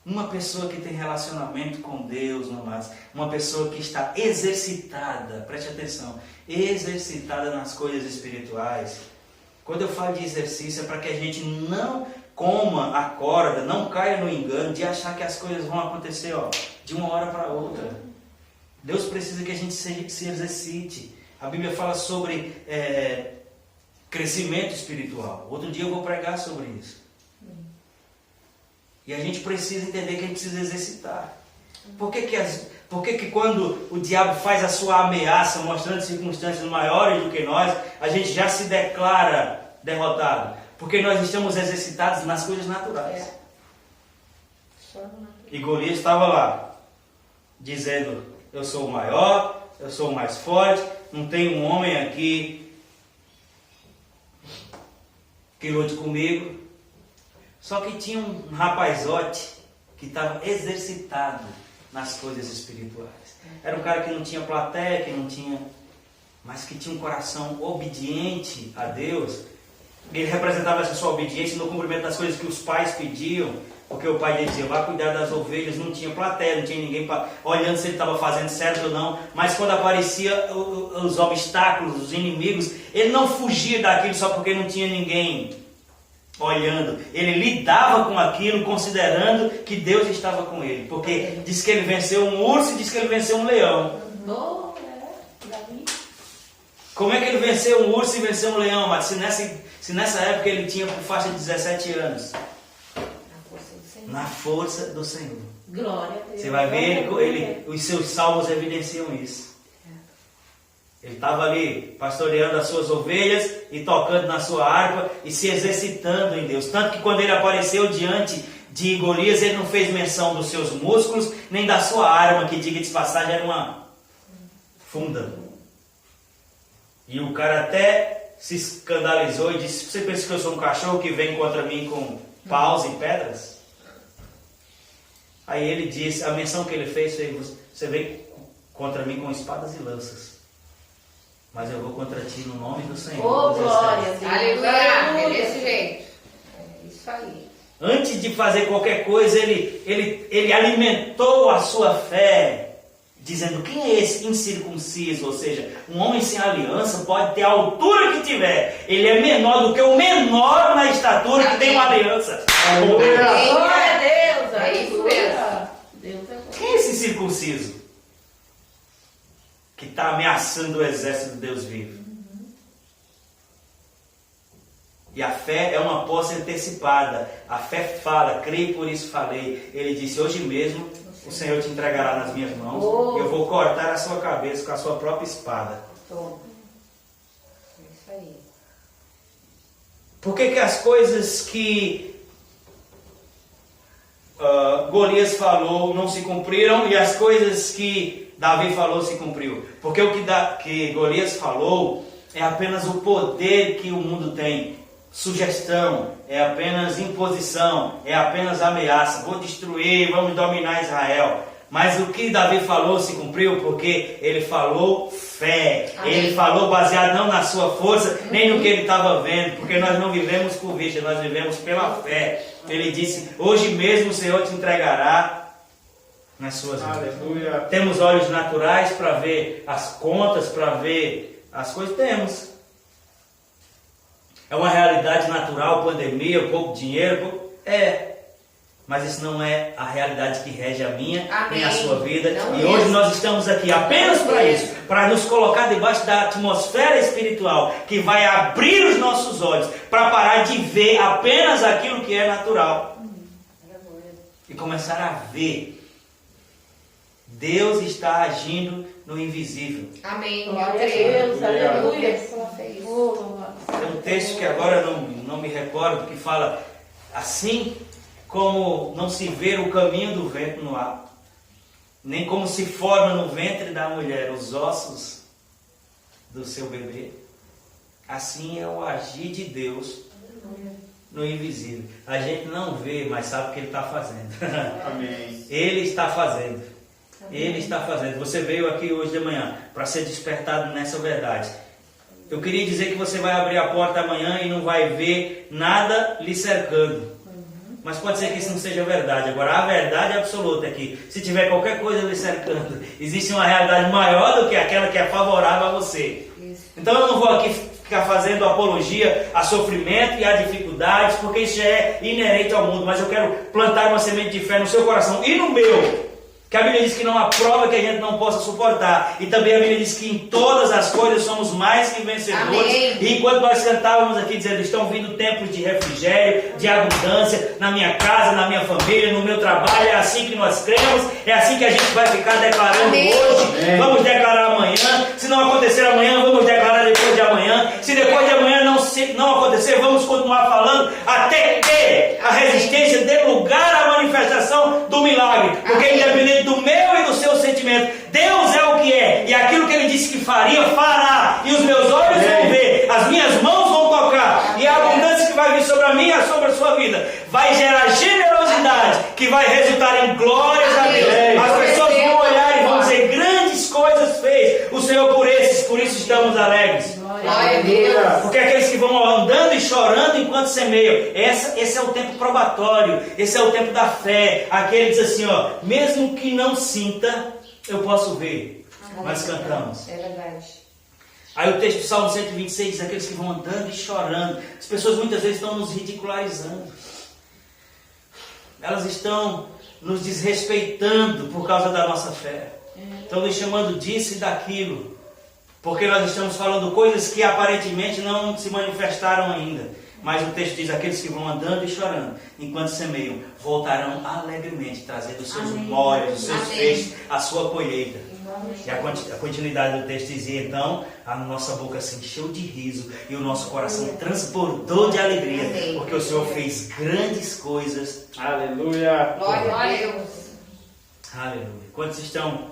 uma pessoa que tem relacionamento com Deus, amados, uma pessoa que está exercitada, preste atenção, exercitada nas coisas espirituais. Quando eu falo de exercício é para que a gente não coma a corda, não caia no engano de achar que as coisas vão acontecer de uma hora para outra. Deus precisa que a gente se exercite. A Bíblia fala sobre crescimento espiritual. Outro dia eu vou pregar sobre isso. E a gente precisa entender que a gente precisa exercitar. Por que quando o diabo faz a sua ameaça, mostrando circunstâncias maiores do que nós, a gente já se declara derrotado? Porque nós estamos exercitados nas coisas naturais. E Golias estava lá, dizendo, eu sou o maior, eu sou o mais forte, não tem um homem aqui que lute comigo. Só que tinha um rapazote que estava exercitado nas coisas espirituais. Era um cara que não tinha plateia, que não tinha, mas que tinha um coração obediente a Deus. Ele representava essa sua obediência no cumprimento das coisas que os pais pediam, porque o pai dele dizia, vá cuidar das ovelhas, não tinha plateia, não tinha ninguém olhando se ele estava fazendo certo ou não, mas quando aparecia os obstáculos, os inimigos, ele não fugia daquilo só porque não tinha ninguém olhando. Ele lidava com aquilo considerando que Deus estava com ele, porque diz que ele venceu um urso e diz que ele venceu um leão. Como é que ele venceu um urso e venceu um leão, mas se nessa época ele tinha por faixa de 17 anos? Na força do Senhor. Glória a Deus. Você vai ver, os seus salmos evidenciam isso. Ele estava ali pastoreando as suas ovelhas e tocando na sua harpa e se exercitando em Deus. Tanto que quando ele apareceu diante de Golias, ele não fez menção dos seus músculos, nem da sua arma, que, diga de passagem, era uma funda. E o cara até se escandalizou e disse, você pensa que eu sou um cachorro que vem contra mim com paus e pedras? Aí ele disse, a menção que ele fez foi, você vem contra mim com espadas e lanças, mas eu vou contra ti no nome do Senhor. Oh, glória a Deus. Aleluia, é desse jeito. É isso aí. Antes de fazer qualquer coisa, ele alimentou a sua fé, dizendo, quem é esse incircunciso? Ou seja, um homem sem aliança pode ter a altura que tiver, ele é menor do que o menor na estatura que tem uma aliança. Glória a Deus. É isso mesmo. Deus é bom. Quem é esse circunciso que está ameaçando o exército de Deus vivo? E a fé é uma posse antecipada. A fé fala, creio por isso falei. Ele disse, hoje mesmo o Senhor te entregará nas minhas mãos e eu vou cortar a sua cabeça com a sua própria espada. Toma. É isso aí. Por que as coisas que Golias falou não se cumpriram e as coisas que Davi falou se cumpriu? Porque o que Golias falou é apenas o poder que o mundo tem. Sugestão, é apenas imposição, é apenas ameaça. Vou destruir, vamos dominar Israel. Mas o que Davi falou se cumpriu porque ele falou fé. Amém. Ele falou baseado não na sua força, nem no que ele estava vendo, porque nós não vivemos por vista, nós vivemos pela fé. Ele disse, hoje mesmo o Senhor te entregará nas suas mãos. Aleluia. Temos olhos naturais para ver as contas, para ver as coisas? Temos. É uma realidade natural, pandemia, pouco dinheiro? Mas isso não é a realidade que rege a minha Amém. nem a sua vida. Não E mesmo. hoje nós estamos aqui apenas para isso, para nos colocar debaixo da atmosfera espiritual que vai abrir os nossos olhos para parar de ver apenas aquilo que é natural e começar a ver. Deus está agindo no invisível. Amém. Eu Glória a creio. Deus, aleluia. Ela fez. Tem um texto que agora eu não me recordo, que fala assim como não se vê o caminho do vento no ar, nem como se forma no ventre da mulher os ossos do seu bebê, assim é o agir de Deus no invisível. A gente não vê, mas sabe o que Ele está fazendo. Amém. Ele está fazendo. Ele está fazendo. Você veio aqui hoje de manhã para ser despertado nessa verdade. Eu queria dizer que você vai abrir a porta amanhã e não vai ver nada lhe cercando. Mas pode ser que isso não seja verdade. Agora, a verdade absoluta é que, se tiver qualquer coisa lhe cercando, existe uma realidade maior do que aquela que é favorável a você. Então eu não vou aqui ficar fazendo apologia a sofrimento e a dificuldades, porque isso já é inerente ao mundo. Mas eu quero plantar uma semente de fé no seu coração e no meu. Que a Bíblia diz que não há prova que a gente não possa suportar. E também a Bíblia diz que em todas as coisas somos mais que vencedores. Amém. E enquanto nós cantávamos aqui dizendo, estão vindo tempos de refrigério, de abundância, na minha casa, na minha família, no meu trabalho, é assim que nós cremos, é assim que a gente vai ficar declarando Amém. hoje. Amém. Vamos declarar amanhã. Se não acontecer amanhã, vamos declarar depois de amanhã. Se depois de amanhã não acontecer, vamos continuar falando até que a resistência dê lugar à manifestação do milagre. Porque Amém. independente do meu e do seu sentimento, Deus é o que é, e aquilo que Ele disse que faria, fará, e os meus olhos vão ver, as minhas mãos vão tocar, e a abundância que vai vir sobre a minha e sobre a sua vida vai gerar generosidade, que vai resultar em glórias a Deus. Amém. As pessoas vão olhar e vão dizer, grandes coisas fez o Senhor por esses, por isso estamos alegres. Glória a Deus. Porque aqueles que vão andando e chorando enquanto semeiam, esse é o tempo probatório, esse é o tempo da fé. Aquele diz assim, ó, mesmo que não sinta, eu posso ver. Nós cantamos. É verdade. Aí o texto do Salmo 126 diz, aqueles que vão andando e chorando. As pessoas muitas vezes estão nos ridicularizando. Elas estão nos desrespeitando por causa da nossa fé. Estão nos chamando disso e daquilo. Porque nós estamos falando coisas que aparentemente não se manifestaram ainda. Mas o texto diz, aqueles que vão andando e chorando, enquanto semeiam, voltarão alegremente, trazendo os seus molhos, os seus Amém. feixes, a sua colheita. E a continuidade do texto dizia, então, a nossa boca se encheu de riso e o nosso coração transbordou de alegria, Amém. porque o Senhor fez grandes coisas. Aleluia. Glória a Deus. Aleluia. Quantos estão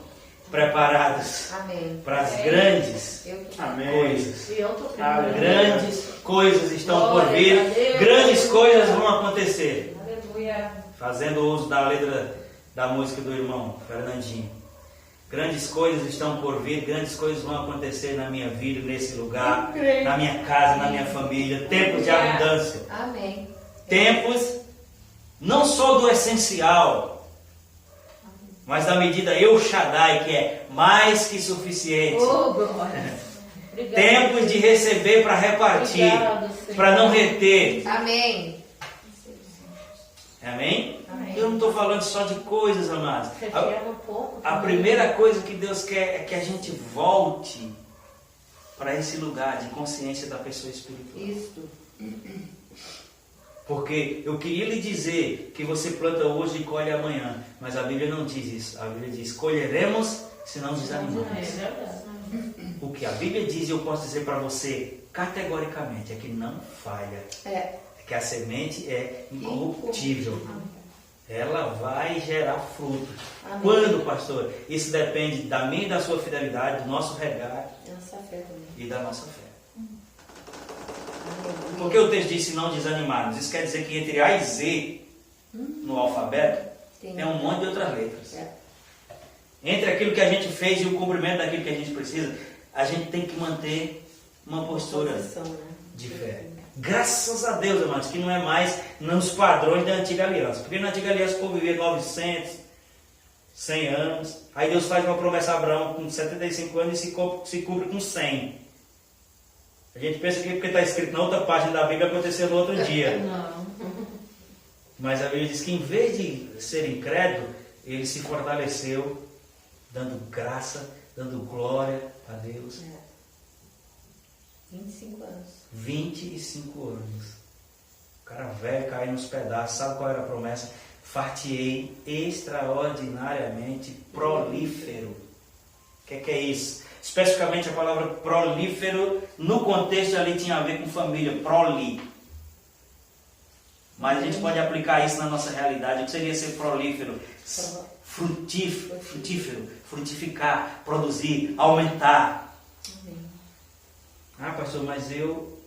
preparados Amém. para as grandes Eu que Amém. coisas? E eu tô Aleluia. Grandes coisas estão por Glória vir, a Deus. grandes coisas vão acontecer. Aleluia. Fazendo uso da letra da música do irmão Fernandinho. Grandes coisas estão por vir, grandes coisas vão acontecer na minha vida, nesse lugar, na minha casa, na minha família. Tempos de abundância. Amém. Tempos não só do essencial, mas da medida El Shaddai, que é mais que suficiente. Oh, glória. Obrigada. Tempos de receber para repartir, Obrigado, Senhor. para não reter. Amém. Amém? Amém. Eu não estou falando só de coisas, amados. Você quer um pouco? A primeira coisa que Deus quer é que a gente volte para esse lugar de consciência da pessoa espiritual. Isso. Porque eu queria lhe dizer que você planta hoje e colhe amanhã, mas a Bíblia não diz isso. A Bíblia diz, colheremos se não É desanimarmos. verdade. O que a Bíblia diz, e eu posso dizer para você categoricamente, é que não falha. É. É que a semente é incorruptível. Ela vai gerar fruto. Amém. Quando, pastor? Isso depende da minha e da sua fidelidade, do nosso regar Nossa fé também. e da nossa fé. Aleluia. Porque o texto diz se não desanimarmos. Isso quer dizer que entre A e Z no alfabeto tem um monte de outras letras. É. Entre aquilo que a gente fez e o cumprimento daquilo que a gente precisa, a gente tem que manter uma postura Posição, né? de fé. Graças a Deus, amados, que não é mais nos padrões da antiga aliança. Porque na antiga aliança o povo vivia 900, 100 anos. Aí Deus faz uma promessa a Abraão com 75 anos e se cumpre com 100. A gente pensa que porque está escrito na outra página da Bíblia aconteceu no outro dia. Não. Mas a Bíblia diz que em vez de ser incrédulo, ele se fortaleceu, dando graça, dando glória a Deus. 25 anos. 25 anos. O cara velho caiu nos pedaços. Sabe qual era a promessa? Fartiei extraordinariamente prolífero. O que é isso? Especificamente a palavra prolífero, no contexto ali tinha a ver com família, proli. Mas a gente pode aplicar isso na nossa realidade. O que seria ser prolífero? Frutífero, frutificar, produzir, aumentar. Ah, pastor, mas eu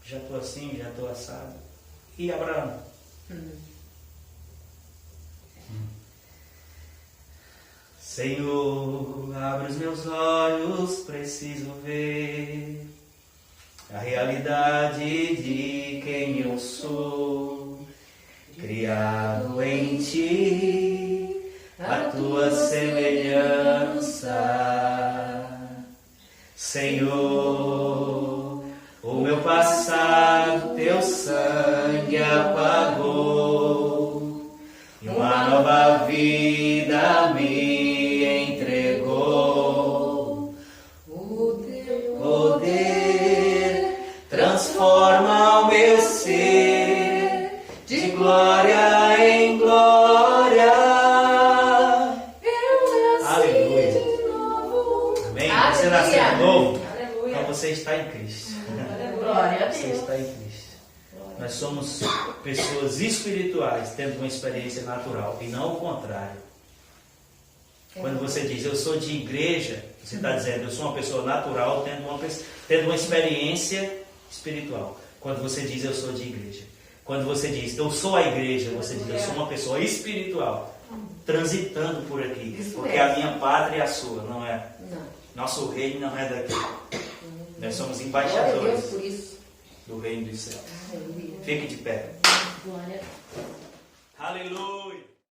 já estou assim, já estou assado. E Abraão? Senhor, abre os meus olhos, preciso ver a realidade de quem eu sou, criado em Ti, a Tua semelhança. Senhor, o meu passado Teu sangue apagou, e uma nova vida me entregou. O Teu poder transforma o meu ser de glória em glória. Aleluia. Amém? Você nasceu de novo? Então você está em Cristo. Glória a Você Deus. está em Cristo. Nós somos pessoas espirituais tendo uma experiência natural e não o contrário. Quando você diz eu sou de igreja, você está dizendo eu sou uma pessoa natural tendo uma experiência espiritual. Quando você diz eu sou de igreja. Quando você diz eu sou a igreja, você diz eu sou uma pessoa espiritual transitando por aqui. Porque a minha pátria é a sua, não é? Não. Nosso reino não é daqui. Nós somos Glória a embaixadores Deus por isso. do reino dos céus. Aleluia. Fique de pé. Glória a Deus. Aleluia.